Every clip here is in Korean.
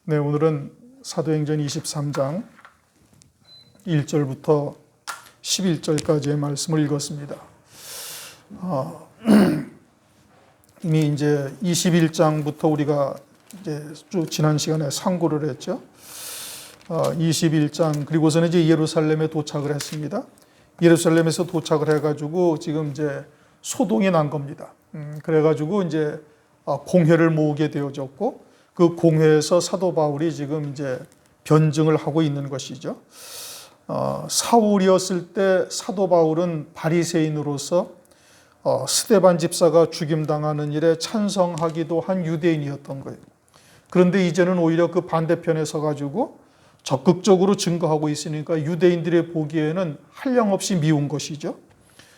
네, 오늘은 사도행전 23장 1절부터 11절까지의 말씀을 읽었습니다. 이미 이제 21장부터 우리가 이제 쭉 지난 시간에 상고를 했죠. 21장 그리고서는 이제 예루살렘에 도착을 했습니다. 예루살렘에서 도착을 해가지고 지금 이제 소동이 난 겁니다. 그래가지고 이제 공회를 모으게 되어졌고 그 공회에서 사도 바울이 지금 이제 변증을 하고 있는 것이죠. 사울이었을 때 사도 바울은 바리새인으로서 스데반 집사가 죽임당하는 일에 찬성하기도 한 유대인이었던 거예요. 그런데 이제는 오히려 그 반대편에 서가지고 적극적으로 증거하고 있으니까 유대인들이 보기에는 한량없이 미운 것이죠.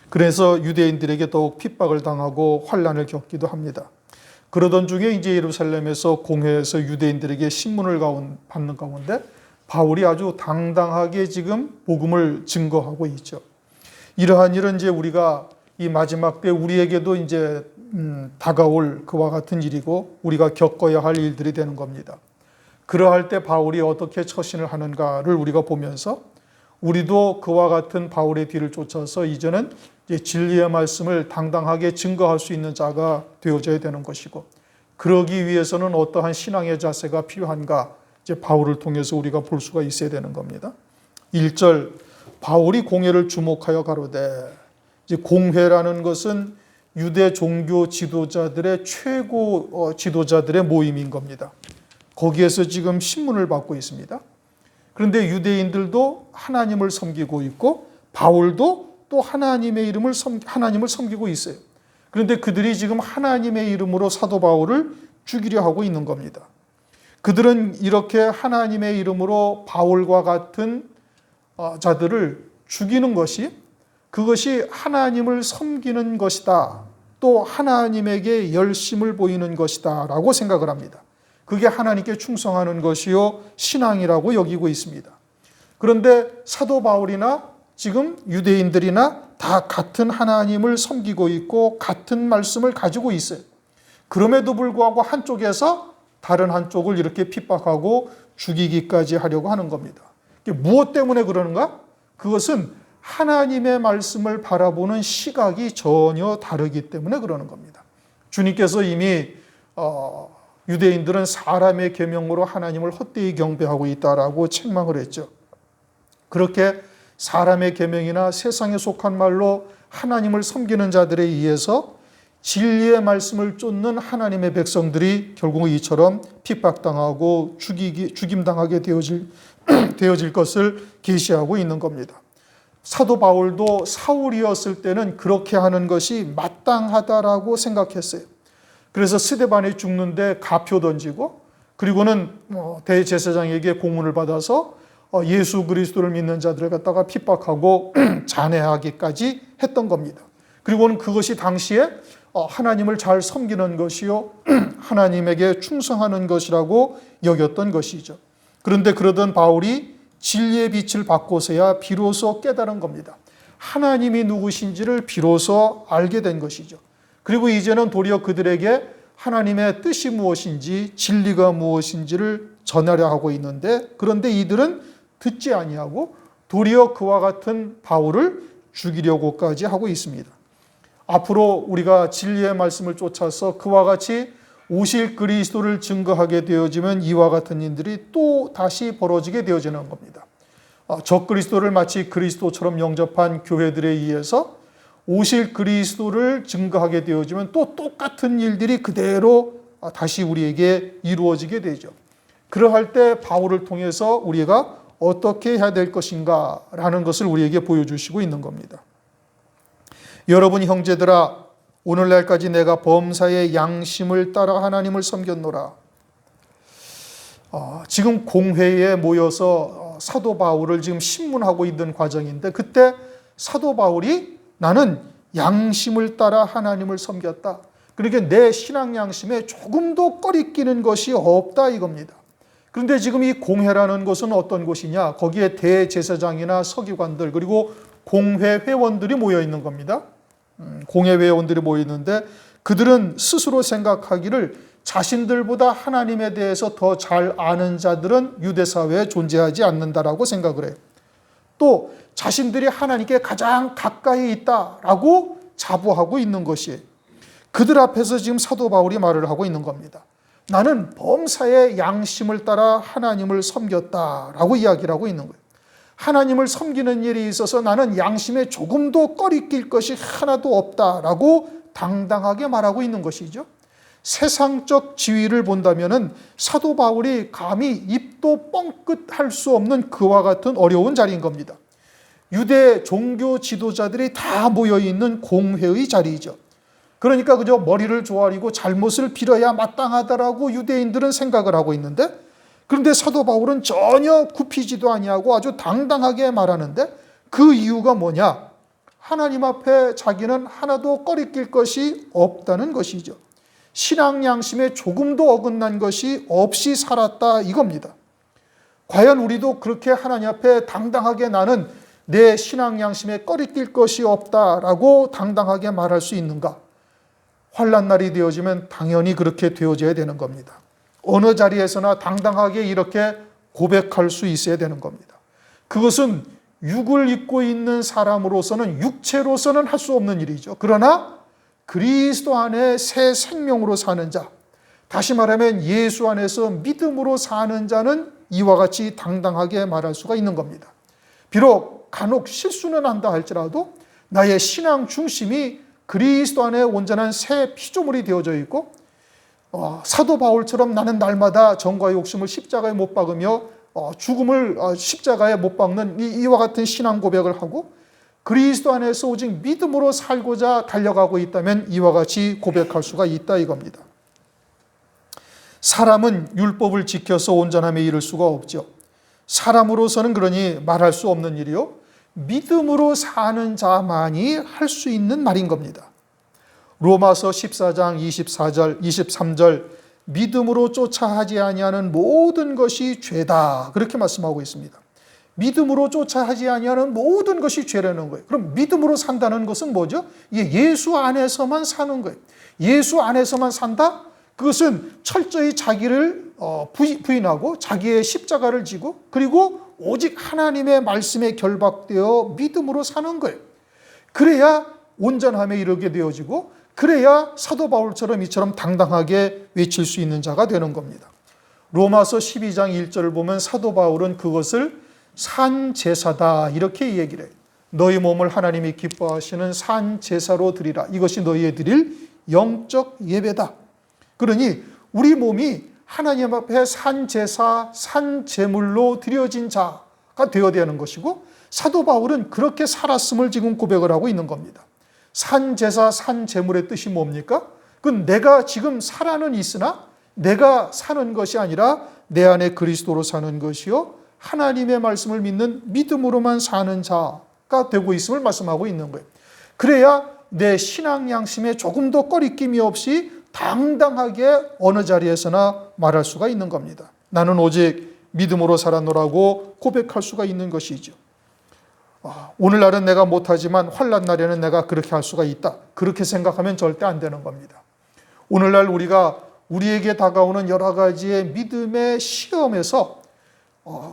그래서 유대인들에게 더욱 핍박을 당하고 환난을 겪기도 합니다. 그러던 중에 이제 예루살렘에서 공회에서 유대인들에게 신문을 받는 가운데 바울이 아주 당당하게 지금 복음을 증거하고 있죠. 이러한 일은 이제 우리가 이 마지막 때 우리에게도 이제 다가올 그와 같은 일이고 우리가 겪어야 할 일들이 되는 겁니다. 그러할 때 바울이 어떻게 처신을 하는가를 우리가 보면서 우리도 그와 같은 바울의 뒤를 쫓아서 이제는 이제 진리의 말씀을 당당하게 증거할 수 있는 자가 되어져야 되는 것이고, 그러기 위해서는 어떠한 신앙의 자세가 필요한가 이제 바울을 통해서 우리가 볼 수가 있어야 되는 겁니다. 1절 바울이 공회를 주목하여 가로되, 이제 공회라는 것은 유대 종교 지도자들의 최고 지도자들의 모임인 겁니다. 거기에서 지금 신문을 받고 있습니다. 그런데 유대인들도 하나님을 섬기고 있고 바울도 또 하나님의 하나님을 섬기고 있어요. 그런데 그들이 지금 하나님의 이름으로 사도 바울을 죽이려 하고 있는 겁니다. 그들은 이렇게 하나님의 이름으로 바울과 같은 자들을 죽이는 그것이 하나님을 섬기는 것이다. 또 하나님에게 열심을 보이는 것이다 라고 생각을 합니다. 그게 하나님께 충성하는 것이요 신앙이라고 여기고 있습니다. 그런데 사도 바울이나 지금 유대인들이나 다 같은 하나님을 섬기고 있고 같은 말씀을 가지고 있어요. 그럼에도 불구하고 한쪽에서 다른 한쪽을 이렇게 핍박하고 죽이기까지 하려고 하는 겁니다. 무엇 때문에 그러는가? 그것은 하나님의 말씀을 바라보는 시각이 전혀 다르기 때문에 그러는 겁니다. 주님께서 이미 유대인들은 사람의 계명으로 하나님을 헛되이 경배하고 있다라고 책망을 했죠. 그렇게 사람의 계명이나 세상에 속한 말로 하나님을 섬기는 자들에 의해서 진리의 말씀을 쫓는 하나님의 백성들이 결국 이처럼 핍박당하고 죽임당하게 되어질 것을 계시하고 있는 겁니다. 사도 바울도 사울이었을 때는 그렇게 하는 것이 마땅하다라고 생각했어요. 그래서 스데반이 죽는데 가표 던지고 그리고는 대제사장에게 공문을 받아서 예수 그리스도를 믿는 자들을 갖다가 핍박하고 잔해하기까지 했던 겁니다. 그리고는 그것이 당시에 하나님을 잘 섬기는 것이요 하나님에게 충성하는 것이라고 여겼던 것이죠. 그런데 그러던 바울이 진리의 빛을 받고서야 비로소 깨달은 겁니다. 하나님이 누구신지를 비로소 알게 된 것이죠. 그리고 이제는 도리어 그들에게 하나님의 뜻이 무엇인지 진리가 무엇인지를 전하려 하고 있는데, 그런데 이들은 듣지 아니하고 도리어 그와 같은 바울을 죽이려고까지 하고 있습니다. 앞으로 우리가 진리의 말씀을 쫓아서 그와 같이 오실 그리스도를 증거하게 되어지면 이와 같은 일들이 또 다시 벌어지게 되어지는 겁니다. 적그리스도를 마치 그리스도처럼 영접한 교회들에 의해서 오실 그리스도를 증거하게 되어지면 또 똑같은 일들이 그대로 다시 우리에게 이루어지게 되죠. 그러할 때 바울을 통해서 우리가 어떻게 해야 될 것인가 라는 것을 우리에게 보여주시고 있는 겁니다. 여러분 형제들아, 오늘날까지 내가 범사의 양심을 따라 하나님을 섬겼노라. 지금 공회에 모여서 사도 바울을 지금 신문하고 있는 과정인데, 그때 사도 바울이 나는 양심을 따라 하나님을 섬겼다. 그러니까 내 신앙 양심에 조금도 꺼리끼는 것이 없다 이겁니다. 그런데 지금 이 공회라는 것은 어떤 곳이냐? 거기에 대제사장이나 서기관들 그리고 공회 회원들이 모여 있는 겁니다. 공회 회원들이 모여 있는데 그들은 스스로 생각하기를 자신들보다 하나님에 대해서 더 잘 아는 자들은 유대 사회에 존재하지 않는다라고 생각을 해요. 또 자신들이 하나님께 가장 가까이 있다라고 자부하고 있는 것이에요. 그들 앞에서 지금 사도 바울이 말을 하고 있는 겁니다. 나는 범사의 양심을 따라 하나님을 섬겼다라고 이야기를 하고 있는 거예요. 하나님을 섬기는 일에 있어서 나는 양심에 조금도 꺼리낄 것이 하나도 없다라고 당당하게 말하고 있는 것이죠. 세상적 지위를 본다면은 사도 바울이 감히 입도 뻥끗할 수 없는 그와 같은 어려운 자리인 겁니다. 유대 종교 지도자들이 다 모여 있는 공회의 자리이죠. 그러니까 그저 머리를 조아리고 잘못을 빌어야 마땅하다라고 유대인들은 생각을 하고 있는데, 그런데 사도 바울은 전혀 굽히지도 아니하고 아주 당당하게 말하는데, 그 이유가 뭐냐? 하나님 앞에 자기는 하나도 꺼리낄 것이 없다는 것이죠. 신앙 양심에 조금도 어긋난 것이 없이 살았다 이겁니다. 과연 우리도 그렇게 하나님 앞에 당당하게 나는 내 신앙 양심에 꺼리낄 것이 없다라고 당당하게 말할 수 있는가? 환난 날이 되어지면 당연히 그렇게 되어져야 되는 겁니다. 어느 자리에서나 당당하게 이렇게 고백할 수 있어야 되는 겁니다. 그것은 육을 입고 있는 사람으로서는, 육체로서는 할 수 없는 일이죠. 그러나 그리스도 안에 새 생명으로 사는 자, 다시 말하면 예수 안에서 믿음으로 사는 자는 이와 같이 당당하게 말할 수가 있는 겁니다. 비록 간혹 실수는 한다 할지라도 나의 신앙 중심이 그리스도 안에 온전한 새 피조물이 되어져 있고, 사도 바울처럼 나는 날마다 정과 욕심을 십자가에 못 박으며 죽음을 십자가에 못 박는 이와 같은 신앙 고백을 하고 그리스도 안에서 오직 믿음으로 살고자 달려가고 있다면 이와 같이 고백할 수가 있다 이겁니다. 사람은 율법을 지켜서 온전함에 이를 수가 없죠. 사람으로서는 그러니 말할 수 없는 일이요, 믿음으로 사는 자만이 할 수 있는 말인 겁니다. 로마서 14장 24절, 23절, 믿음으로 쫓아 하지 아니하는 모든 것이 죄다, 그렇게 말씀하고 있습니다. 믿음으로 쫓아 하지 아니하는 모든 것이 죄라는 거예요. 그럼 믿음으로 산다는 것은 뭐죠? 예수 안에서만 사는 거예요. 예수 안에서만 산다? 그것은 철저히 자기를 부인하고 자기의 십자가를 지고 그리고 오직 하나님의 말씀에 결박되어 믿음으로 사는 거예요. 그래야 온전함에 이르게 되어지고, 그래야 사도 바울처럼 이처럼 당당하게 외칠 수 있는 자가 되는 겁니다. 로마서 12장 1절을 보면 사도 바울은 그것을 산 제사다 이렇게 얘기를 해요. 너희 몸을 하나님이 기뻐하시는 산 제사로 드리라. 이것이 너희의 드릴 영적 예배다. 그러니 우리 몸이 하나님 앞에 산 제사, 산 제물로 드려진 자가 되어야 되는 것이고, 사도 바울은 그렇게 살았음을 지금 고백을 하고 있는 겁니다. 산 제사, 산 제물의 뜻이 뭡니까? 그건 내가 지금 살아는 있으나 내가 사는 것이 아니라 내 안에 그리스도로 사는 것이요, 하나님의 말씀을 믿는 믿음으로만 사는 자가 되고 있음을 말씀하고 있는 거예요. 그래야 내 신앙 양심에 조금도 꺼리낌이 없이 당당하게 어느 자리에서나 말할 수가 있는 겁니다. 나는 오직 믿음으로 살았노라고 고백할 수가 있는 것이죠. 오늘날은 내가 못하지만 환난 날에는 내가 그렇게 할 수가 있다. 그렇게 생각하면 절대 안 되는 겁니다. 오늘날 우리가 우리에게 다가오는 여러 가지의 믿음의 시험에서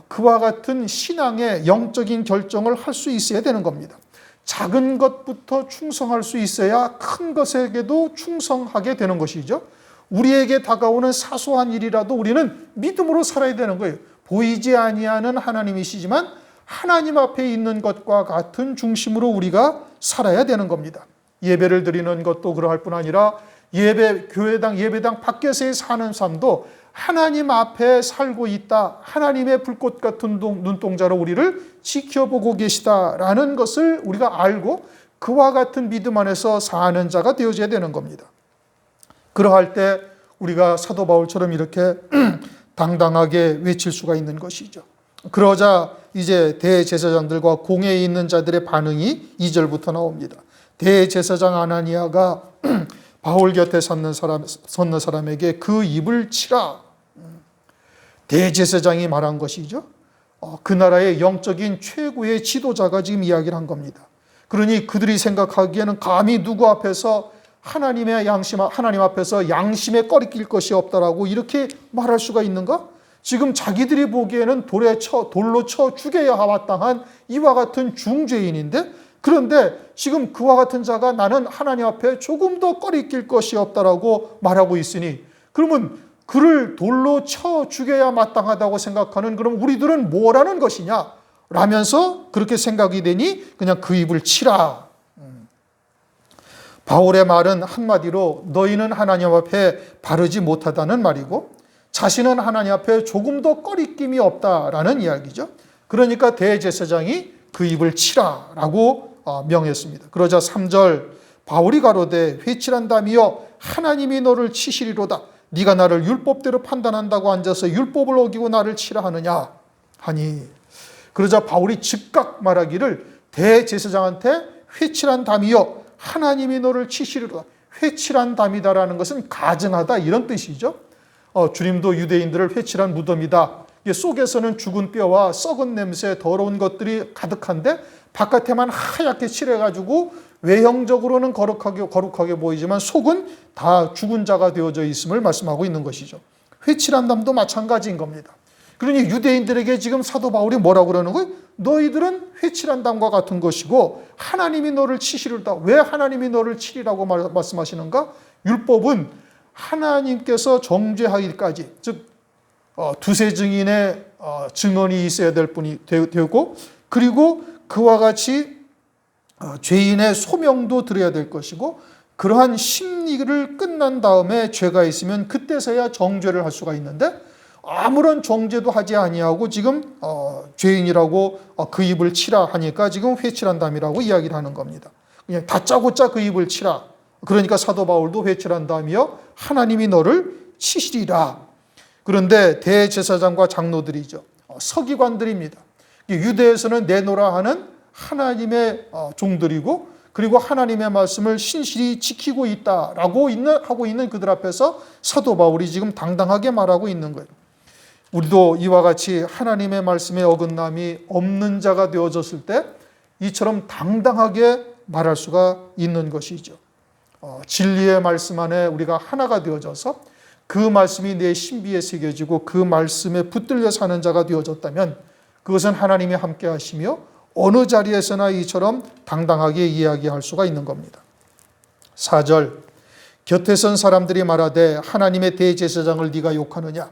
그와 같은 신앙의 영적인 결정을 할 수 있어야 되는 겁니다. 작은 것부터 충성할 수 있어야 큰 것에게도 충성하게 되는 것이죠. 우리에게 다가오는 사소한 일이라도 우리는 믿음으로 살아야 되는 거예요. 보이지 아니하는 하나님이시지만 하나님 앞에 있는 것과 같은 중심으로 우리가 살아야 되는 겁니다. 예배를 드리는 것도 그러할 뿐 아니라 교회당, 예배당 밖에서의 사는 삶도 하나님 앞에 살고 있다, 하나님의 불꽃 같은 눈동자로 우리를 지켜보고 계시다라는 것을 우리가 알고 그와 같은 믿음 안에서 사는 자가 되어져야 되는 겁니다. 그러할 때 우리가 사도 바울처럼 이렇게 당당하게 외칠 수가 있는 것이죠. 그러자 이제 대제사장들과 공회에 있는 자들의 반응이 2절부터 나옵니다. 대제사장 아나니아가 바울 곁에 섰는 사람에게 그 입을 치라. 대제사장이 말한 것이죠. 그 나라의 영적인 최고의 지도자가 지금 이야기를 한 겁니다. 그러니 그들이 생각하기에는 감히 누구 앞에서 하나님 앞에서 양심에 꺼리낄 것이 없다라고 이렇게 말할 수가 있는가? 지금 자기들이 보기에는 돌로 쳐 죽여야 마땅한 이와 같은 중죄인인데, 그런데 지금 그와 같은 자가 나는 하나님 앞에 조금도 꺼리낄 것이 없다라고 말하고 있으니, 그러면 그를 돌로 쳐 죽여야 마땅하다고 생각하는 그럼 우리들은 뭐라는 것이냐? 라면서 그렇게 생각이 되니 그냥 그 입을 치라. 바울의 말은 한마디로 너희는 하나님 앞에 바르지 못하다는 말이고 자신은 하나님 앞에 조금도 꺼리낌이 없다라는 이야기죠. 그러니까 대제사장이 그 입을 치라라고 명했습니다. 그러자 3절 바울이 가로되 회칠한다미여 하나님이 너를 치시리로다. 네가 나를 율법대로 판단한다고 앉아서 율법을 어기고 나를 치라 하느냐 하니, 그러자 바울이 즉각 말하기를 대제사장한테 회칠한다미여 하나님이 너를 치시리로다. 회칠한담이다라는 것은 가증하다 이런 뜻이죠. 주님도 유대인들을 회칠한 무덤이다. 속에서는 죽은 뼈와 썩은 냄새, 더러운 것들이 가득한데 바깥에만 하얗게 칠해가지고 외형적으로는 거룩하게 보이지만 속은 다 죽은 자가 되어져 있음을 말씀하고 있는 것이죠. 회칠한 담도 마찬가지인 겁니다. 그러니 유대인들에게 지금 사도 바울이 뭐라고 그러는 거예요? 너희들은 회칠한 담과 같은 것이고 하나님이 너를 치시리로다. 왜 하나님이 너를 치리라고 말씀하시는가? 율법은 하나님께서 정죄하기까지, 즉 두세 증인의 증언이 있어야 될 뿐이 되고, 그리고 그와 같이 죄인의 소명도 드려야 될 것이고, 그러한 심리를 끝난 다음에 죄가 있으면 그때서야 정죄를 할 수가 있는데 아무런 정죄도 하지 아니하고 지금 죄인이라고 그 입을 치라 하니까 지금 회칠한담이라고 이야기를 하는 겁니다. 그냥 다짜고짜 그 입을 치라. 그러니까 사도 바울도 회칠한담이여 하나님이 너를 치시리라. 그런데 대제사장과 장로들이죠. 서기관들입니다. 유대에서는 내노라 하는 하나님의 종들이고, 그리고 하나님의 말씀을 신실히 지키고 있다라고 하고 있는 그들 앞에서 사도 바울이 지금 당당하게 말하고 있는 거예요. 우리도 이와 같이 하나님의 말씀에 어긋남이 없는 자가 되어졌을 때 이처럼 당당하게 말할 수가 있는 것이죠. 진리의 말씀 안에 우리가 하나가 되어져서 그 말씀이 내 신비에 새겨지고 그 말씀에 붙들려 사는 자가 되어졌다면 그것은 하나님이 함께 하시며 어느 자리에서나 이처럼 당당하게 이야기할 수가 있는 겁니다. 4절 곁에 선 사람들이 말하되 하나님의 대제사장을 네가 욕하느냐?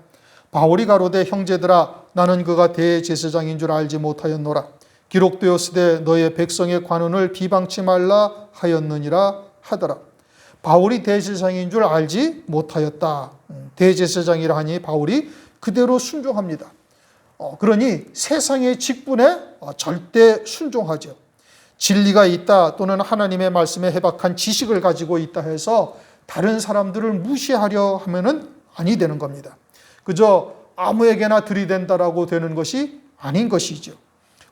바울이 가로되 형제들아 나는 그가 대제사장인 줄 알지 못하였노라. 기록되었으되 너의 백성의 관원을 비방치 말라 하였느니라 하더라. 바울이 대제사장인 줄 알지 못하였다. 대제사장이라 하니 바울이 그대로 순종합니다. 그러니 세상의 직분에 절대 순종하죠. 진리가 있다 또는 하나님의 말씀에 해박한 지식을 가지고 있다 해서 다른 사람들을 무시하려 하면은 아니 되는 겁니다. 그저 아무에게나 들이댄다라고 되는 것이 아닌 것이죠.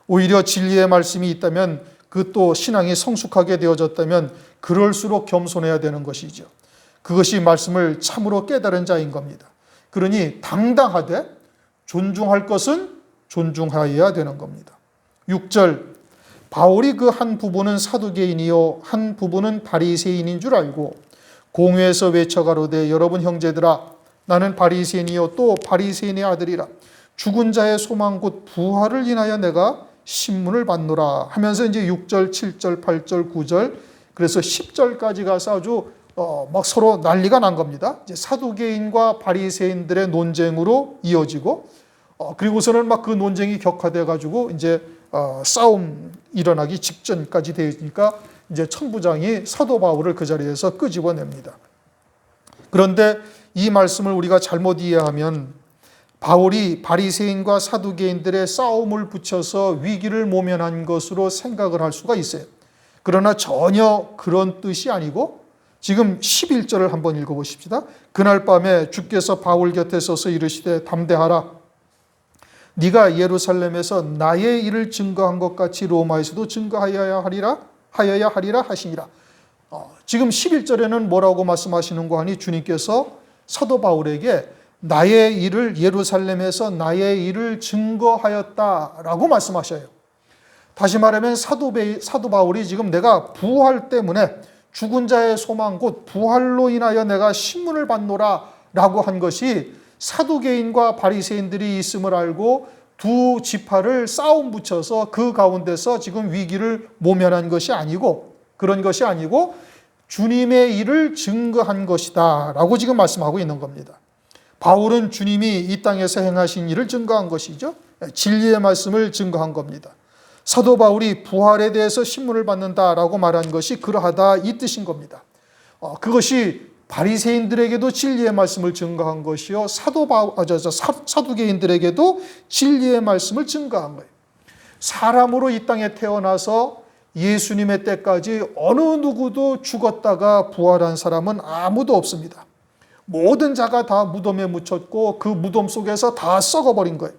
오히려 진리의 말씀이 있다면 그 또 신앙이 성숙하게 되어졌다면 그럴수록 겸손해야 되는 것이죠. 그것이 말씀을 참으로 깨달은 자인 겁니다. 그러니 당당하되 존중할 것은 존중하여야 되는 겁니다. 6절 바울이 그 한 부분은 사두개인이요 한 부분은 바리새인인 줄 알고 공회에서 외쳐가로되 여러분 형제들아 나는 바리새인이요 또 바리새인의 아들이라. 죽은 자의 소망 곧 부활을 인하여 내가 신문을 받노라 하면서 이제 6절, 7절, 8절, 9절 그래서 10절까지 가서 아주 막 서로 난리가 난 겁니다. 이제 사두개인과 바리새인들의 논쟁으로 이어지고 그리고서는 막 그 논쟁이 격화돼 가지고 이제 싸움 일어나기 직전까지 되니까 이제 천부장이 사도 바울을 그 자리에서 끄집어냅니다. 그런데 이 말씀을 우리가 잘못 이해하면 바울이 바리새인과 사두개인들의 싸움을 붙여서 위기를 모면한 것으로 생각을 할 수가 있어요. 그러나 전혀 그런 뜻이 아니고 지금 11절을 한번 읽어보십시다. 그날 밤에 주께서 바울 곁에 서서 이르시되 담대하라. 네가 예루살렘에서 나의 일을 증거한 것 같이 로마에서도 증거하여야 하리라 하시니라. 지금 11절에는 뭐라고 말씀하시는가 하니 주님께서 사도 바울에게 나의 일을 예루살렘에서 나의 일을 증거하였다라고 말씀하셔요. 다시 말하면 사도 바울이 지금 내가 부활 때문에 죽은 자의 소망 곧 부활로 인하여 내가 신문을 받노라 라고 한 것이 사두개인과 바리새인들이 있음을 알고 두 지파를 싸움 붙여서 그 가운데서 지금 위기를 모면한 것이 아니고, 그런 것이 아니고 주님의 일을 증거한 것이다 라고 지금 말씀하고 있는 겁니다. 바울은 주님이 이 땅에서 행하신 일을 증거한 것이죠. 진리의 말씀을 증거한 겁니다. 사도 바울이 부활에 대해서 신문을 받는다라고 말한 것이 그러하다 이 뜻인 겁니다. 그것이 바리새인들에게도 진리의 말씀을 증거한 것이요, 사두개인들에게도 진리의 말씀을 증거한 거예요. 사람으로 이 땅에 태어나서 예수님의 때까지 어느 누구도 죽었다가 부활한 사람은 아무도 없습니다. 모든 자가 다 무덤에 묻혔고 그 무덤 속에서 다 썩어버린 거예요.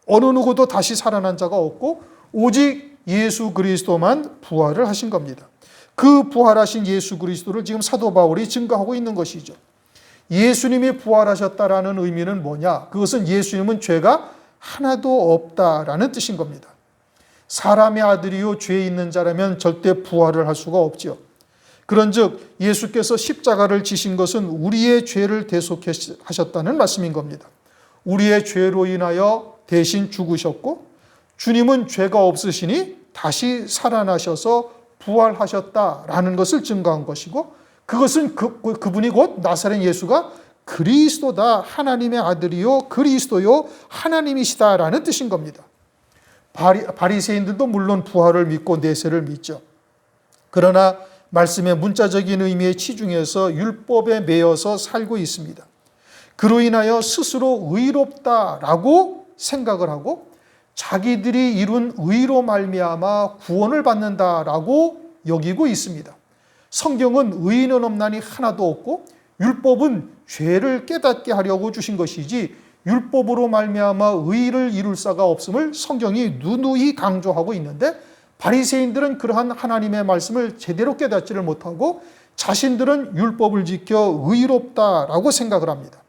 어느 누구도 다시 살아난 자가 없고 오직 예수 그리스도만 부활을 하신 겁니다. 그 부활하신 예수 그리스도를 지금 사도 바울이 증거하고 있는 것이죠. 예수님이 부활하셨다라는 의미는 뭐냐? 그것은 예수님은 죄가 하나도 없다라는 뜻인 겁니다. 사람의 아들이요 죄 있는 자라면 절대 부활을 할 수가 없지요. 그런즉 예수께서 십자가를 지신 것은 우리의 죄를 대속하셨다는 말씀인 겁니다. 우리의 죄로 인하여 대신 죽으셨고 주님은 죄가 없으시니 다시 살아나셔서 부활하셨다라는 것을 증거한 것이고, 그것은 그분이 곧 나사렛 예수가 그리스도다, 하나님의 아들이요 그리스도요 하나님이시다라는 뜻인 겁니다. 바리새인들도 물론 부활을 믿고 내세를 믿죠. 그러나 말씀의 문자적인 의미에 치중해서 율법에 매여서 살고 있습니다. 그로 인하여 스스로 의롭다라고 생각을 하고 자기들이 이룬 의로 말미암아 구원을 받는다라고 여기고 있습니다. 성경은 의인은 없나니 하나도 없고 율법은 죄를 깨닫게 하려고 주신 것이지 율법으로 말미암아 의를 이룰 자가 없음을 성경이 누누이 강조하고 있는데, 바리새인들은 그러한 하나님의 말씀을 제대로 깨닫지를 못하고 자신들은 율법을 지켜 의롭다라고 생각을 합니다.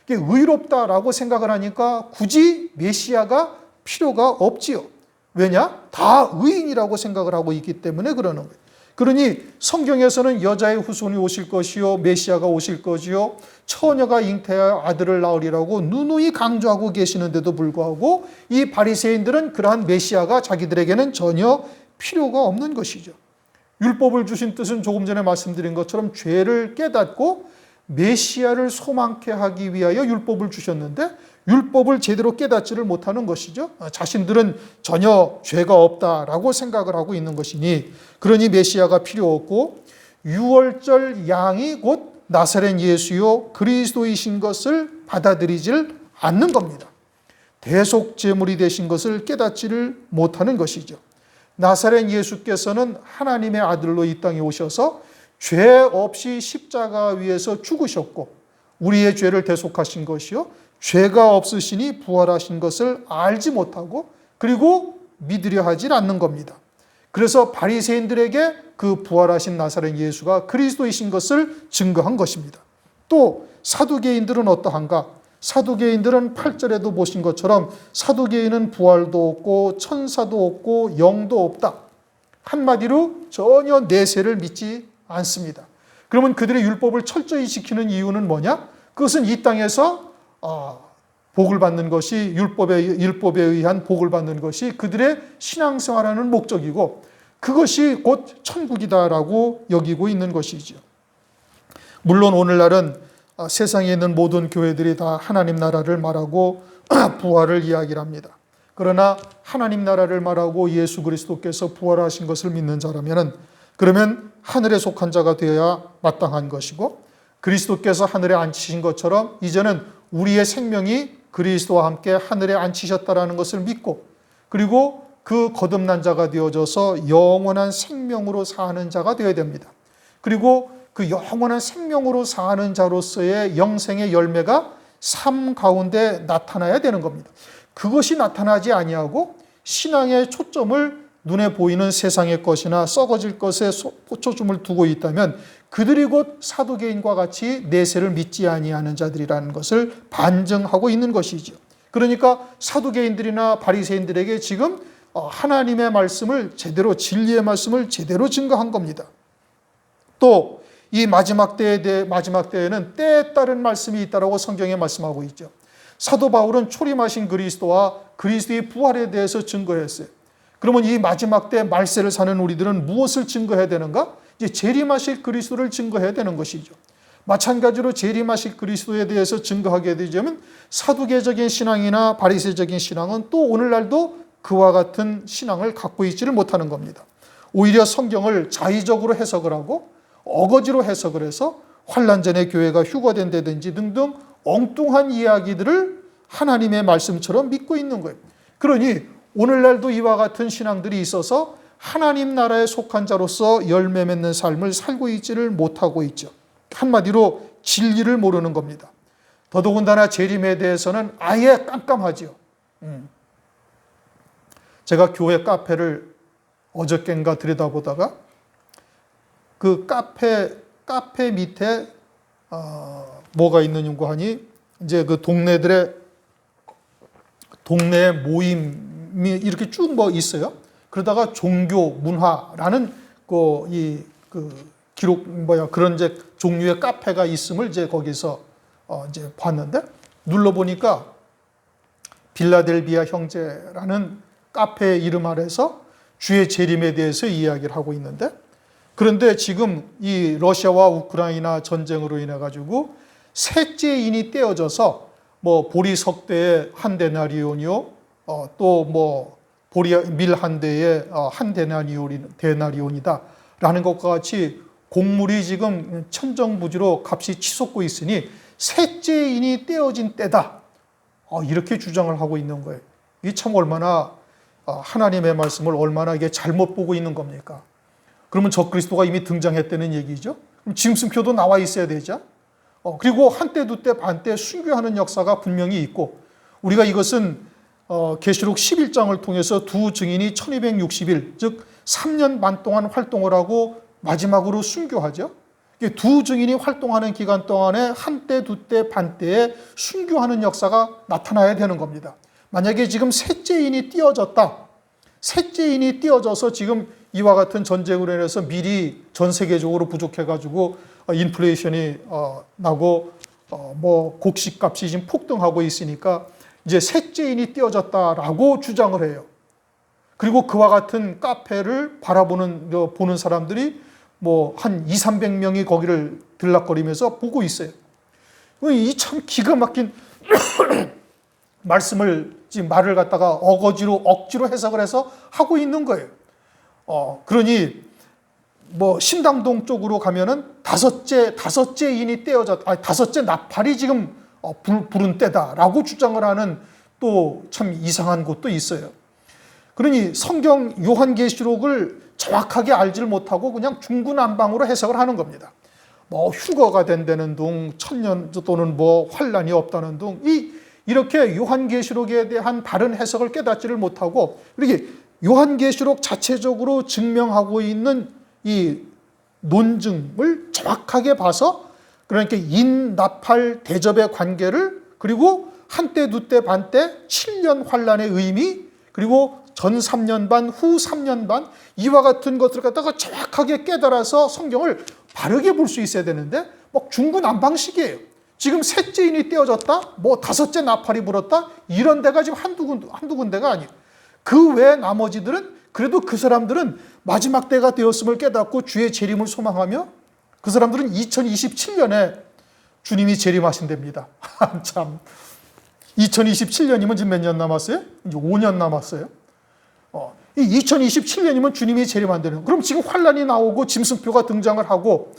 의롭다라고 생각을 하니까 굳이 메시아가 필요가 없지요. 왜냐? 다 의인이라고 생각을 하고 있기 때문에 그러는 거예요. 그러니 성경에서는 여자의 후손이 오실 것이요 메시아가 오실 것이요 처녀가 잉태하여 아들을 낳으리라고 누누이 강조하고 계시는데도 불구하고 이 바리새인들은 그러한 메시아가 자기들에게는 전혀 필요가 없는 것이죠. 율법을 주신 뜻은 조금 전에 말씀드린 것처럼 죄를 깨닫고 메시아를 소망케 하기 위하여 율법을 주셨는데 율법을 제대로 깨닫지를 못하는 것이죠. 자신들은 전혀 죄가 없다라고 생각을 하고 있는 것이니, 그러니 메시아가 필요 없고 유월절 양이 곧 나사렛 예수요 그리스도이신 것을 받아들이질 않는 겁니다. 대속 제물이 되신 것을 깨닫지를 못하는 것이죠. 나사렛 예수께서는 하나님의 아들로 이 땅에 오셔서 죄 없이 십자가 위에서 죽으셨고 우리의 죄를 대속하신 것이요 죄가 없으시니 부활하신 것을 알지 못하고 그리고 믿으려 하질 않는 겁니다. 그래서 바리새인들에게 그 부활하신 나사렛 예수가 그리스도이신 것을 증거한 것입니다. 또 사두개인들은 어떠한가? 사두개인들은 8절에도 보신 것처럼 사두개인은 부활도 없고 천사도 없고 영도 없다. 한마디로 전혀 내세를 믿지 않습니다. 그러면 그들의 율법을 철저히 지키는 이유는 뭐냐? 그것은 이 땅에서 복을 받는 것이 율법에 의한 복을 받는 것이 그들의 신앙생활하는 목적이고 그것이 곧 천국이다라고 여기고 있는 것이죠. 물론 오늘날은 세상에 있는 모든 교회들이 다 하나님 나라를 말하고 부활을 이야기를 합니다. 그러나 하나님 나라를 말하고 예수 그리스도께서 부활하신 것을 믿는 자라면 그러면 하늘에 속한 자가 되어야 마땅한 것이고, 그리스도께서 하늘에 앉히신 것처럼 이제는 우리의 생명이 그리스도와 함께 하늘에 앉히셨다라는 것을 믿고, 그리고 그 거듭난 자가 되어져서 영원한 생명으로 사는 자가 되어야 됩니다. 그리고 그 영원한 생명으로 사는 자로서의 영생의 열매가 삶 가운데 나타나야 되는 겁니다. 그것이 나타나지 아니하고 신앙의 초점을 눈에 보이는 세상의 것이나 썩어질 것에 초점을 두고 있다면 그들이 곧 사두개인과 같이 내세를 믿지 아니하는 자들이라는 것을 반증하고 있는 것이죠. 그러니까 사두개인들이나 바리새인들에게 지금 하나님의 말씀을 제대로, 진리의 말씀을 제대로 증거한 겁니다. 또 이 마지막 때에는 때에 따른 말씀이 있다라고 성경에 말씀하고 있죠. 사도 바울은 초림하신 그리스도와 그리스도의 부활에 대해서 증거했어요. 그러면 이 마지막 때 말세를 사는 우리들은 무엇을 증거해야 되는가? 이제 재림하실 그리스도를 증거해야 되는 것이죠. 마찬가지로 재림하실 그리스도에 대해서 증거하게 되자면 사두개적인 신앙이나 바리새적인 신앙은 또 오늘날도 그와 같은 신앙을 갖고 있지를 못하는 겁니다. 오히려 성경을 자의적으로 해석을 하고 어거지로 해석을 해서 환난 전에 교회가 휴거된다든지 등등 엉뚱한 이야기들을 하나님의 말씀처럼 믿고 있는 거예요. 그러니 오늘날도 이와 같은 신앙들이 있어서 하나님 나라에 속한 자로서 열매 맺는 삶을 살고 있지를 못하고 있죠. 한마디로 진리를 모르는 겁니다. 더더군다나 재림에 대해서는 아예 깜깜하지요. 제가 교회 카페를 어저께인가 들여다보다가 그 카페 밑에 뭐가 있느냐고 하니 이제 그 동네 모임이 이렇게 쭉 뭐 있어요. 그러다가 종교 문화라는 기록 그런 이제 종류의 카페가 있음을 이제 거기서 이제 봤는데 눌러 보니까 빌라델비아 형제라는 카페 이름 아래서 주의 재림에 대해서 이야기를 하고 있는데, 그런데 지금 이 러시아와 우크라이나 전쟁으로 인해 가지고 셋째인이 떼어져서 뭐 보리석 대에 한 데나리온이요, 또 뭐 밀 한 대에 한 데나리온이다라는 것과 같이 곡물이 지금 천정부지로 값이 치솟고 있으니 셋째인이 떼어진 때다, 이렇게 주장을 하고 있는 거예요. 이게 참 얼마나 하나님의 말씀을 얼마나 이게 잘못 보고 있는 겁니까? 그러면 적그리스도가 이미 등장했다는 얘기죠. 그럼 짐승표도 나와 있어야 되죠. 그리고 한때 두때 반때 순교하는 역사가 분명히 있고, 우리가 이것은 계시록 11장을 통해서 두 증인이 1260일, 즉 3년 반 동안 활동을 하고 마지막으로 순교하죠. 두 증인이 활동하는 기간 동안에 한때 두때 반때에 순교하는 역사가 나타나야 되는 겁니다. 만약에 지금 셋째인이 띄어져서 지금 이와 같은 전쟁으로 인해서 밀이 전 세계적으로 부족해가지고 인플레이션이 나고 뭐 곡식값이 지금 폭등하고 있으니까 이제 셋째인이 띄어졌다라고 주장을 해요. 그리고 그와 같은 카페를 보는 사람들이 뭐 한 200~300명이 거기를 들락거리면서 보고 있어요. 이 참 기가 막힌 말을 갖다가 억지로 해석을 해서 하고 있는 거예요. 그러니 뭐 신당동 쪽으로 가면은 다섯째 나팔이 지금 부른 때다라고 주장을 하는 또 참 이상한 곳도 있어요. 그러니 성경 요한계시록을 정확하게 알지를 못하고 그냥 중구난방으로 해석을 하는 겁니다. 뭐 휴거가 된다는 둥, 천년 또는 뭐 환란이 없다는 둥, 이렇게 요한계시록에 대한 바른 해석을 깨닫지를 못하고, 이렇게 요한계시록 자체적으로 증명하고 있는 이 논증을 정확하게 봐서, 그러니까 인나팔 대접의 관계를, 그리고 한때 두때 반때 7년 환란의 의미, 그리고 전 3년 반, 후 3년 반, 이와 같은 것들을 갖다가 정확하게 깨달아서 성경을 바르게 볼 수 있어야 되는데 뭐 중구난방식이에요. 지금 셋째인이 떼어졌다, 뭐 다섯째 나팔이 불었다, 이런 데가 지금 한두 군데가 아니에요. 그 외 나머지들은 그래도 그 사람들은 마지막 때가 되었음을 깨닫고 주의 재림을 소망하며, 그 사람들은 2027년에 주님이 재림하신답니다. 참, 2027년이면 지금 몇 년 남았어요? 이제 5년 남았어요. 이 2027년이면 주님이 재림한다는. 그럼 지금 환란이 나오고 짐승표가 등장을 하고,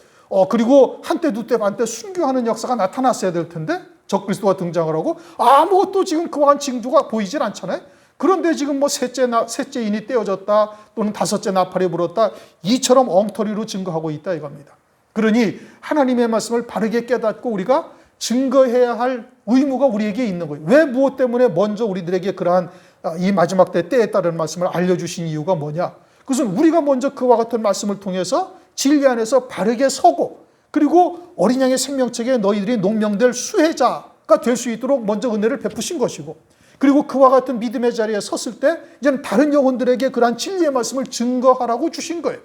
그리고 한때 두때 반때 순교하는 역사가 나타났어야 될 텐데 적그리스도가 등장을 하고 아무것도 지금 그와 같은 징조가 보이질 않잖아요. 그런데 지금 뭐 셋째인이 떼어졌다, 또는 다섯째 나팔이 불었다, 이처럼 엉터리로 증거하고 있다 이겁니다. 그러니 하나님의 말씀을 바르게 깨닫고 우리가 증거해야 할 의무가 우리에게 있는 거예요. 왜 무엇 때문에 먼저 우리들에게 그러한 이 마지막 때에 따른 말씀을 알려주신 이유가 뭐냐? 그것은 우리가 먼저 그와 같은 말씀을 통해서 진리 안에서 바르게 서고, 그리고 어린 양의 생명책에 너희들이 농명될 수혜자가 될 수 있도록 먼저 은혜를 베푸신 것이고, 그리고 그와 같은 믿음의 자리에 섰을 때 이제는 다른 영혼들에게 그러한 진리의 말씀을 증거하라고 주신 거예요.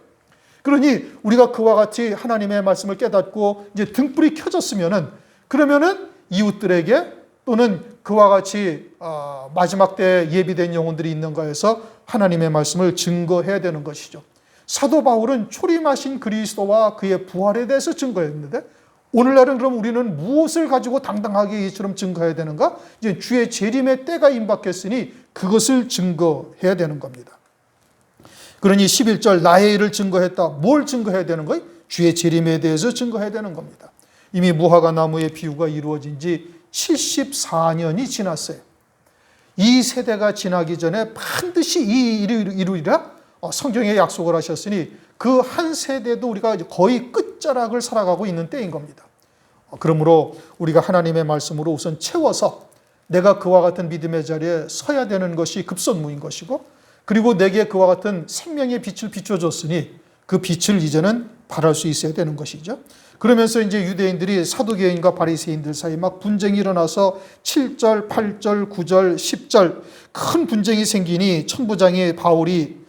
그러니 우리가 그와 같이 하나님의 말씀을 깨닫고 이제 등불이 켜졌으면은, 그러면은 이웃들에게 또는 그와 같이 마지막 때에 예비된 영혼들이 있는가 해서 하나님의 말씀을 증거해야 되는 것이죠. 사도 바울은 초림하신 그리스도와 그의 부활에 대해서 증거했는데, 오늘날은 그럼 우리는 무엇을 가지고 당당하게 이처럼 증거해야 되는가? 이제 주의 재림의 때가 임박했으니 그것을 증거해야 되는 겁니다. 그러니 11절 나의 일을 증거했다. 뭘 증거해야 되는 거예요? 주의 재림에 대해서 증거해야 되는 겁니다. 이미 무화과 나무의 비유가 이루어진 지 74년이 지났어요. 이 세대가 지나기 전에 반드시 이 일을 이루리라 성경에 약속을 하셨으니 그 한 세대도 우리가 거의 끝자락을 살아가고 있는 때인 겁니다. 그러므로 우리가 하나님의 말씀으로 우선 채워서 내가 그와 같은 믿음의 자리에 서야 되는 것이 급선무인 것이고, 그리고 내게 그와 같은 생명의 빛을 비춰줬으니 그 빛을 이제는 발할 수 있어야 되는 것이죠. 그러면서 이제 유대인들이 사두개인과 바리새인들 사이 막 분쟁이 일어나서 7절, 8절, 9절, 10절 큰 분쟁이 생기니 천부장이 바울이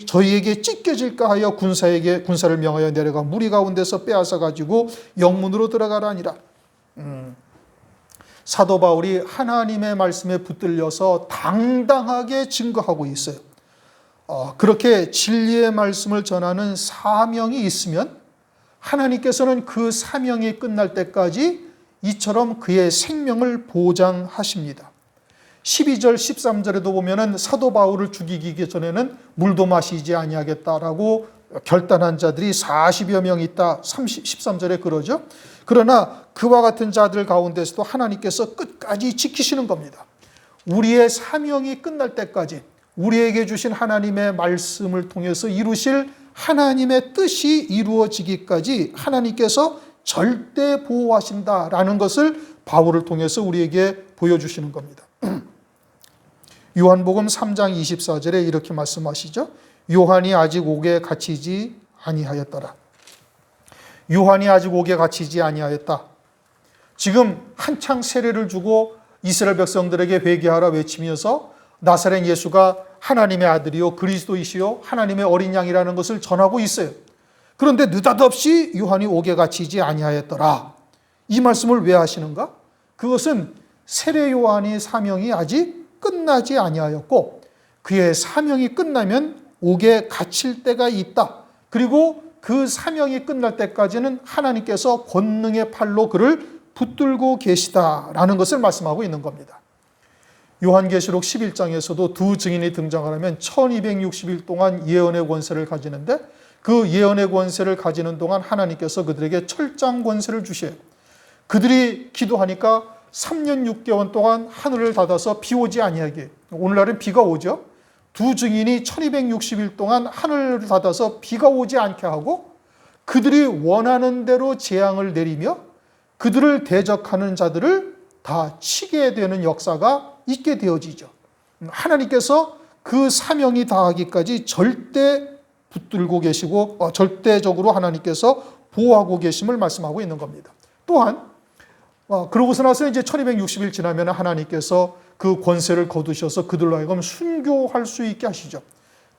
저희에게 찢겨질까 하여 군사를 명하여 내려가 무리 가운데서 빼앗아 가지고 영문으로 들어가라 하니라. 사도 바울이 하나님의 말씀에 붙들려서 당당하게 증거하고 있어요. 그렇게 진리의 말씀을 전하는 사명이 있으면 하나님께서는 그 사명이 끝날 때까지 이처럼 그의 생명을 보장하십니다. 12절 13절에도 보면은 사도 바울을 죽이기 전에는 물도 마시지 아니하겠다라고 결단한 자들이 40여 명 있다. 13절에 그러죠. 그러나 그와 같은 자들 가운데서도 하나님께서 끝까지 지키시는 겁니다. 우리의 사명이 끝날 때까지 우리에게 주신 하나님의 말씀을 통해서 이루실 하나님의 뜻이 이루어지기까지 하나님께서 절대 보호하신다라는 것을 바울을 통해서 우리에게 보여주시는 겁니다. 요한복음 3장 24절에 이렇게 말씀하시죠. 요한이 아직 옥에 갇히지 아니하였더라. 요한이 아직 옥에 갇히지 아니하였다. 지금 한창 세례를 주고 이스라엘 백성들에게 회개하라 외치면서 나사렛 예수가 하나님의 아들이요 그리스도이시요 하나님의 어린 양이라는 것을 전하고 있어요. 그런데 느닷없이 요한이 옥에 갇히지 아니하였더라. 이 말씀을 왜 하시는가? 그것은 세례 요한의 사명이 아직 끝나지 아니하였고 그의 사명이 끝나면 옥에 갇힐 때가 있다. 그리고 그 사명이 끝날 때까지는 하나님께서 권능의 팔로 그를 붙들고 계시다라는 것을 말씀하고 있는 겁니다. 요한계시록 11장에서도 두 증인이 등장하면 1260일 동안 예언의 권세를 가지는데 그 예언의 권세를 가지는 동안 하나님께서 그들에게 철장 권세를 주셔요. 그들이 기도하니까 3년 6개월 동안 하늘을 닫아서 비 오지 아니하게. 오늘날은 비가 오죠. 두 증인이 1260일 동안 하늘을 닫아서 비가 오지 않게 하고 그들이 원하는 대로 재앙을 내리며 그들을 대적하는 자들을 다 치게 되는 역사가 있게 되어지죠. 하나님께서 그 사명이 다하기까지 절대 붙들고 계시고 절대적으로 하나님께서 보호하고 계심을 말씀하고 있는 겁니다. 또한 그러고서 나서 이제 1260일 지나면 하나님께서 그 권세를 거두셔서 그들로 하여금 순교할 수 있게 하시죠.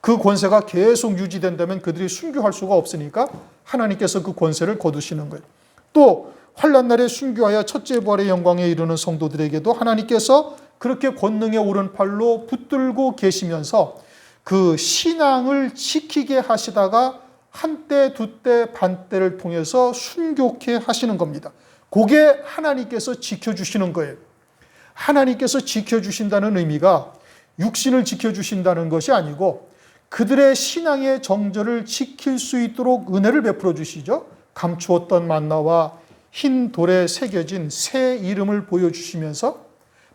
그 권세가 계속 유지된다면 그들이 순교할 수가 없으니까 하나님께서 그 권세를 거두시는 거예요. 또 환난날에 순교하여 첫째 부활의 영광에 이르는 성도들에게도 하나님께서 그렇게 권능의 오른팔로 붙들고 계시면서 그 신앙을 지키게 하시다가 한때, 두때, 반때를 통해서 순교케 하시는 겁니다. 그게 하나님께서 지켜주시는 거예요. 하나님께서 지켜주신다는 의미가 육신을 지켜주신다는 것이 아니고 그들의 신앙의 정절을 지킬 수 있도록 은혜를 베풀어 주시죠. 감추었던 만나와 흰 돌에 새겨진 새 이름을 보여주시면서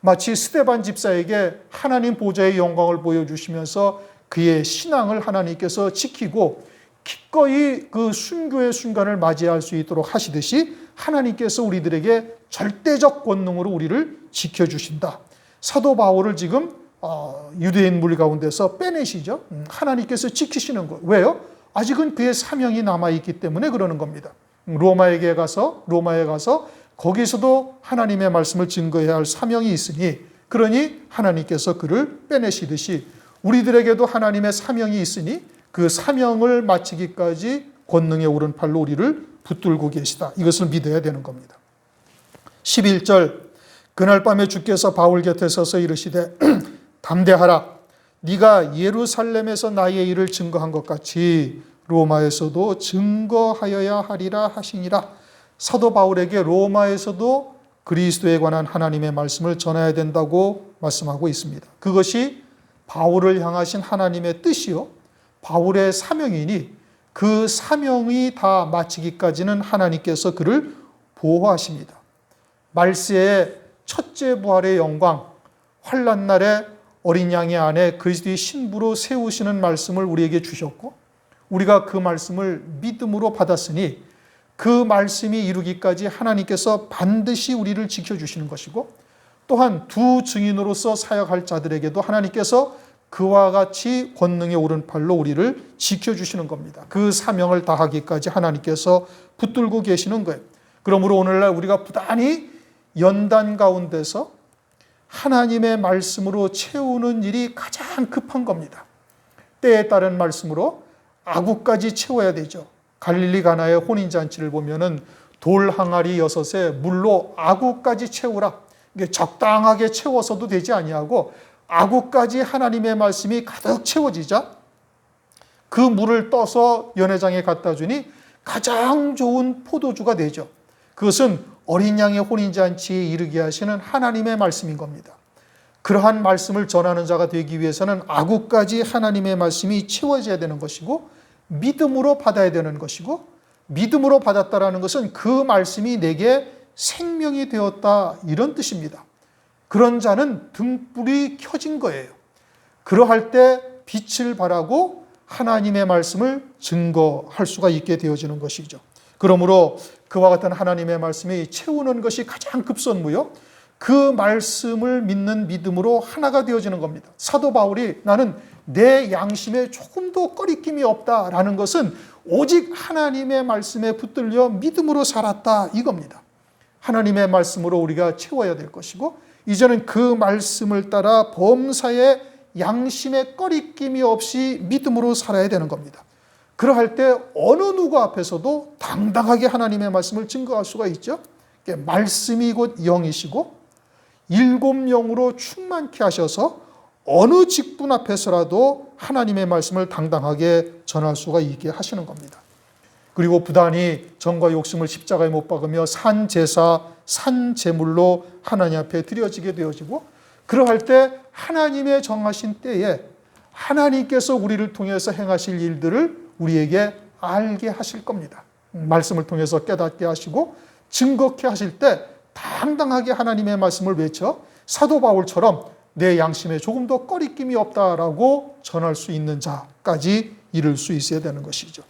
마치 스데반 집사에게 하나님 보좌의 영광을 보여주시면서 그의 신앙을 하나님께서 지키고 기꺼이 그 순교의 순간을 맞이할 수 있도록 하시듯이 하나님께서 우리들에게 절대적 권능으로 우리를 지켜주신다. 사도 바울을 지금 유대인 무리 가운데서 빼내시죠. 하나님께서 지키시는 거예요. 왜요? 아직은 그의 사명이 남아있기 때문에 그러는 겁니다. 로마에 가서 거기서도 하나님의 말씀을 증거해야 할 사명이 있으니 그러니 하나님께서 그를 빼내시듯이 우리들에게도 하나님의 사명이 있으니 그 사명을 마치기까지 권능의 오른팔로 우리를 붙들고 계시다. 이것을 믿어야 되는 겁니다. 11절, 그날 밤에 주께서 바울 곁에 서서 이르시되 담대하라. 네가 예루살렘에서 나의 일을 증거한 것 같이 로마에서도 증거하여야 하리라 하시니라. 사도 바울에게 로마에서도 그리스도에 관한 하나님의 말씀을 전해야 된다고 말씀하고 있습니다. 그것이 바울을 향하신 하나님의 뜻이요, 바울의 사명이니 그 사명이 다 마치기까지는 하나님께서 그를 보호하십니다. 말세의 첫째 부활의 영광, 환난 날에 어린 양의 안에 그리스도의 신부로 세우시는 말씀을 우리에게 주셨고, 우리가 그 말씀을 믿음으로 받았으니 그 말씀이 이루기까지 하나님께서 반드시 우리를 지켜주시는 것이고, 또한 두 증인으로서 사역할 자들에게도 하나님께서 그와 같이 권능의 오른팔로 우리를 지켜주시는 겁니다. 그 사명을 다하기까지 하나님께서 붙들고 계시는 거예요. 그러므로 오늘날 우리가 부단히 연단 가운데서 하나님의 말씀으로 채우는 일이 가장 급한 겁니다. 때에 따른 말씀으로 아구까지 채워야 되죠. 갈릴리 가나의 혼인잔치를 보면은 돌 항아리 6에 물로 아구까지 채우라. 이게 적당하게 채워서도 되지 아니하고 아구까지 하나님의 말씀이 가득 채워지자 그 물을 떠서 연회장에 갖다 주니 가장 좋은 포도주가 되죠. 그것은 어린 양의 혼인잔치에 이르게 하시는 하나님의 말씀인 겁니다. 그러한 말씀을 전하는 자가 되기 위해서는 아구까지 하나님의 말씀이 채워져야 되는 것이고, 믿음으로 받아야 되는 것이고, 믿음으로 받았다라는 것은 그 말씀이 내게 생명이 되었다, 이런 뜻입니다. 그런 자는 등불이 켜진 거예요. 그러할 때 빛을 발하고 하나님의 말씀을 증거할 수가 있게 되어지는 것이죠. 그러므로 그와 같은 하나님의 말씀이 채우는 것이 가장 급선무요, 그 말씀을 믿는 믿음으로 하나가 되어지는 겁니다. 사도 바울이 나는 내 양심에 조금도 꺼리낌이 없다라는 것은 오직 하나님의 말씀에 붙들려 믿음으로 살았다, 이겁니다. 하나님의 말씀으로 우리가 채워야 될 것이고, 이제는 그 말씀을 따라 범사에 양심에 꺼리낌이 없이 믿음으로 살아야 되는 겁니다. 그러할 때 어느 누구 앞에서도 당당하게 하나님의 말씀을 증거할 수가 있죠. 말씀이 곧 영이시고 7 영으로 충만케 하셔서 어느 직분 앞에서라도 하나님의 말씀을 당당하게 전할 수가 있게 하시는 겁니다. 그리고 부단히 정과 욕심을 십자가에 못 박으며 산 제사, 산 제물로 하나님 앞에 드려지게 되어지고, 그러할 때 하나님의 정하신 때에 하나님께서 우리를 통해서 행하실 일들을 우리에게 알게 하실 겁니다. 말씀을 통해서 깨닫게 하시고 증거케 하실 때 당당하게 하나님의 말씀을 외쳐 사도 바울처럼 내 양심에 조금 더 꺼리낌이 없다라고 전할 수 있는 자까지 이를 수 있어야 되는 것이죠.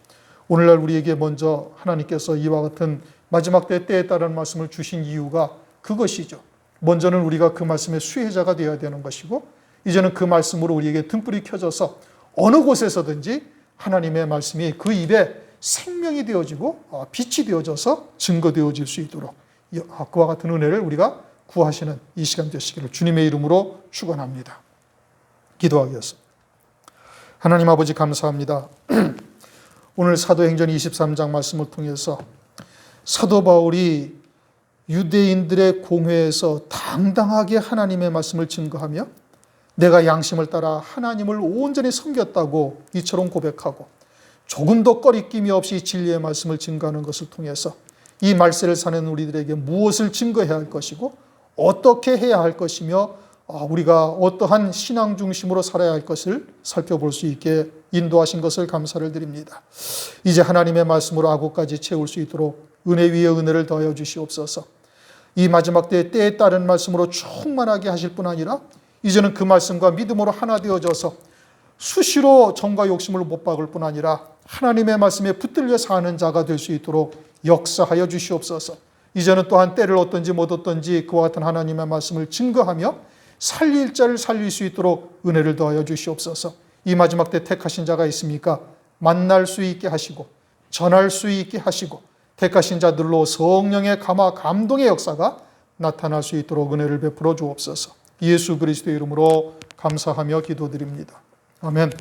오늘날 우리에게 먼저 하나님께서 이와 같은 마지막 때에 따른 말씀을 주신 이유가 그것이죠. 먼저는 우리가 그 말씀의 수혜자가 되어야 되는 것이고, 이제는 그 말씀으로 우리에게 등불이 켜져서 어느 곳에서든지 하나님의 말씀이 그 입에 생명이 되어지고 빛이 되어져서 증거되어질 수 있도록 그와 같은 은혜를 우리가 구하시는 이 시간 되시기를 주님의 이름으로 축원합니다. 기도하겠습니다. 하나님 아버지 감사합니다. 오늘 사도행전 23장 말씀을 통해서 사도 바울이 유대인들의 공회에서 당당하게 하나님의 말씀을 증거하며 내가 양심을 따라 하나님을 온전히 섬겼다고 이처럼 고백하고 조금 더 꺼리낌이 없이 진리의 말씀을 증거하는 것을 통해서 이 말세를 사는 우리들에게 무엇을 증거해야 할 것이고 어떻게 해야 할 것이며 우리가 어떠한 신앙 중심으로 살아야 할 것을 살펴볼 수 있게 인도하신 것을 감사를 드립니다. 이제 하나님의 말씀으로 아구까지 채울 수 있도록 은혜 위에 은혜를 더하여 주시옵소서. 이 마지막 때에 따른 말씀으로 충만하게 하실 뿐 아니라 이제는 그 말씀과 믿음으로 하나 되어져서 수시로 정과 욕심을 못 박을 뿐 아니라 하나님의 말씀에 붙들려 사는 자가 될 수 있도록 역사하여 주시옵소서. 이제는 또한 때를 얻든지 못 얻든지 그와 같은 하나님의 말씀을 증거하며 살릴 자를 살릴 수 있도록 은혜를 더하여 주시옵소서. 이 마지막 때 택하신 자가 있습니까? 만날 수 있게 하시고 전할 수 있게 하시고 택하신 자들로 성령의 감화 감동의 역사가 나타날 수 있도록 은혜를 베풀어 주옵소서. 예수 그리스도의 이름으로 감사하며 기도드립니다. 아멘.